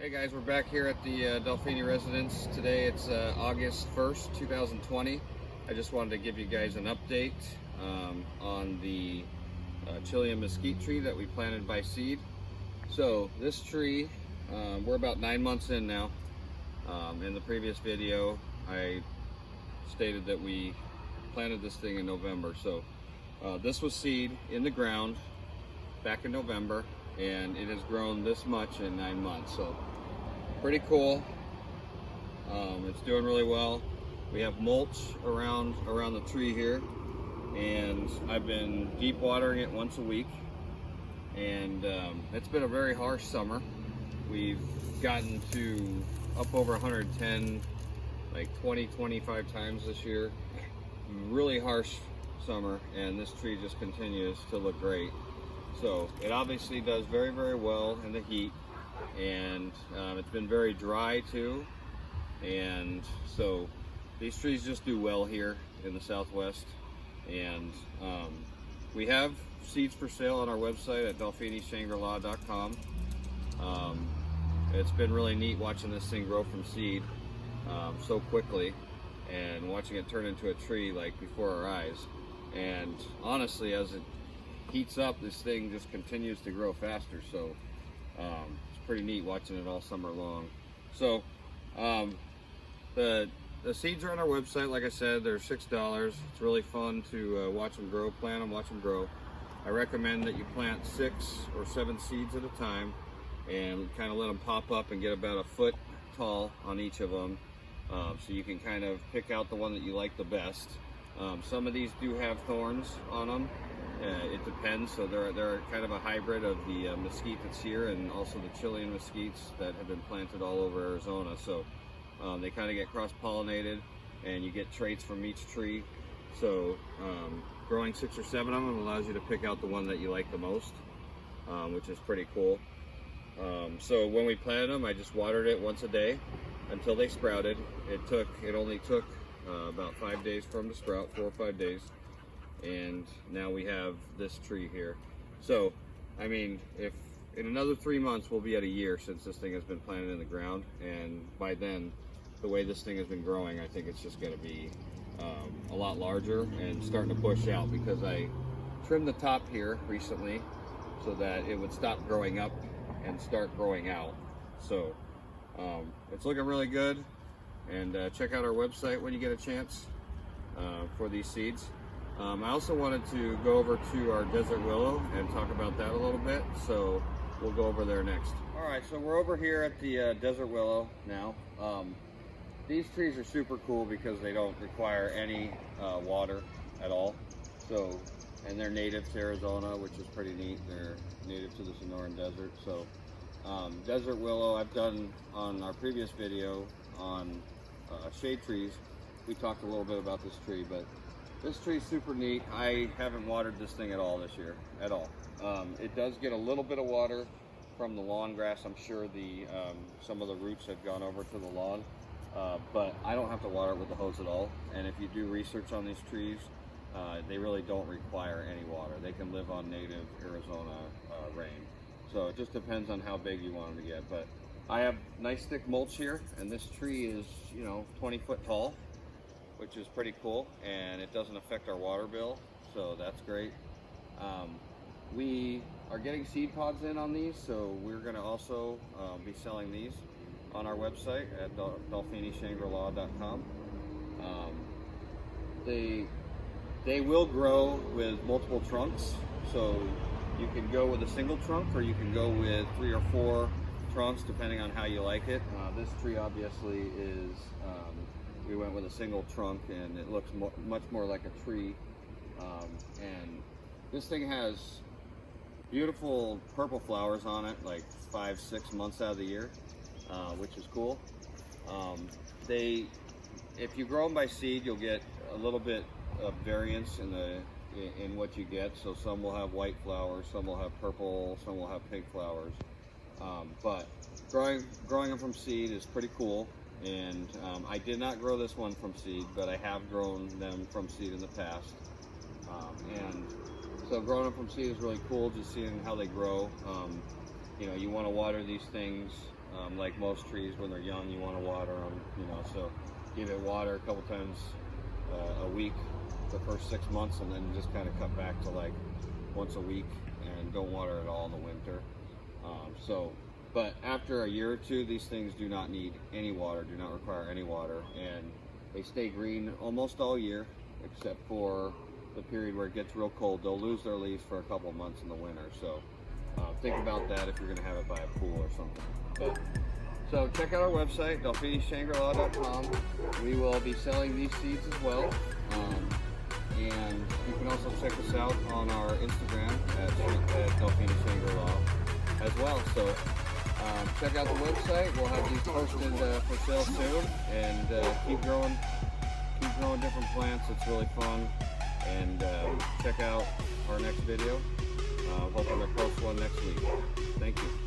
Hey guys, we're back here at the Dolfini residence. Today it's August 1st, 2020. I just wanted to give you guys an update on the Chilean mesquite tree that we planted by seed. So this tree, we're about 9 months in now. In the previous video, I stated that we planted this thing in November. So this was seed in the ground back in November, and it has grown this much in 9 months. So pretty cool. It's doing really well. We have mulch around the tree here, and I've been deep watering it once a week. And it's been a very harsh summer. We've gotten to up over 110, like 20-25 times this year. Really harsh summer, and this tree just continues to look great. So it obviously does very, very well in the heat, and it's been very dry too. And so these trees just do well here in the Southwest. And we have seeds for sale on our website at dolfinishangri-la.com. It's been really neat watching this thing grow from seed so quickly, and watching it turn into a tree like before our eyes. And honestly, as it heats up, this thing just continues to grow faster. So it's pretty neat watching it all summer long. So the seeds are on our website. Like I said, they're $6. It's really fun to watch them grow, plant them, watch them grow. I recommend that you plant 6 or 7 seeds at a time and kind of let them pop up and get about a foot tall on each of them, so you can kind of pick out the one that you like the best. Some of these do have thorns on them. It depends. So they're kind of a hybrid of the mesquite that's here, and also the Chilean mesquites that have been planted all over Arizona. So they kind of get cross-pollinated, and you get traits from each tree. So growing 6 or 7 of them allows you to pick out the one that you like the most, which is pretty cool. So when we planted them, I just watered it once a day until they sprouted. It only took about 5 days for them to sprout, 4 or 5 days. And now we have this tree here. So, I mean, if in another 3 months, we'll be at a year since this thing has been planted in the ground. And by then, the way this thing has been growing, I think it's just going to be a lot larger and starting to push out, because I trimmed the top here recently so that it would stop growing up and start growing out. So it's looking really good. And check out our website when you get a chance for these seeds. I also wanted to go over to our desert willow and talk about that a little bit, so we'll go over there next. All right, so we're over here at the desert willow now. These trees are super cool because they don't require any water at all. So, and they're native to Arizona, which is pretty neat. They're native to the Sonoran Desert. So, desert willow, I've done on our previous video on shade trees. We talked a little bit about this tree, but this tree is super neat. I haven't watered this thing at all this year, at all. It does get a little bit of water from the lawn grass. I'm sure some of the roots have gone over to the lawn, but I don't have to water it with the hose at all. And if you do research on these trees, they really don't require any water. They can live on native Arizona rain. So it just depends on how big you want them to get. But I have nice thick mulch here, and this tree is, 20 foot tall, which is pretty cool, and it doesn't affect our water bill, so that's great. We are getting seed pods in on these, so we're going to also be selling these on our website at dolfinishangri-la.com. They will grow with multiple trunks, so you can go with a single trunk, or you can go with 3 or 4 trunks, depending on how you like it. This tree obviously is, we went with a single trunk, and it looks much more like a tree. And this thing has beautiful purple flowers on it, like 5-6 months out of the year, which is cool. If you grow them by seed, you'll get a little bit of variance in what you get. So some will have white flowers, some will have purple, some will have pink flowers. But growing them from seed is pretty cool. And I did not grow this one from seed, but I have grown them from seed in the past. And so growing them from seed is really cool, just seeing how they grow. You know, you want to water these things Like most trees, when they're young, you want to water them, you know, so give it water a couple times a week the first 6 months, and then just kind of cut back to like once a week, and don't water at all in the winter. But after a year or two, these things do not need any water, do not require any water, and they stay green almost all year, except for the period where it gets real cold. They'll lose their leaves for a couple of months in the winter, so think about that if you're going to have it by a pool or something. So check out our website, DolfiniShangri-La.com. We will be selling these seeds as well. And you can also check us out on our Instagram at Dolfini Shangri-La as well. So check out the website. We'll have these posted for sale soon, and keep growing different plants. It's really fun. And check out our next video. Hoping to post one next week. Thank you.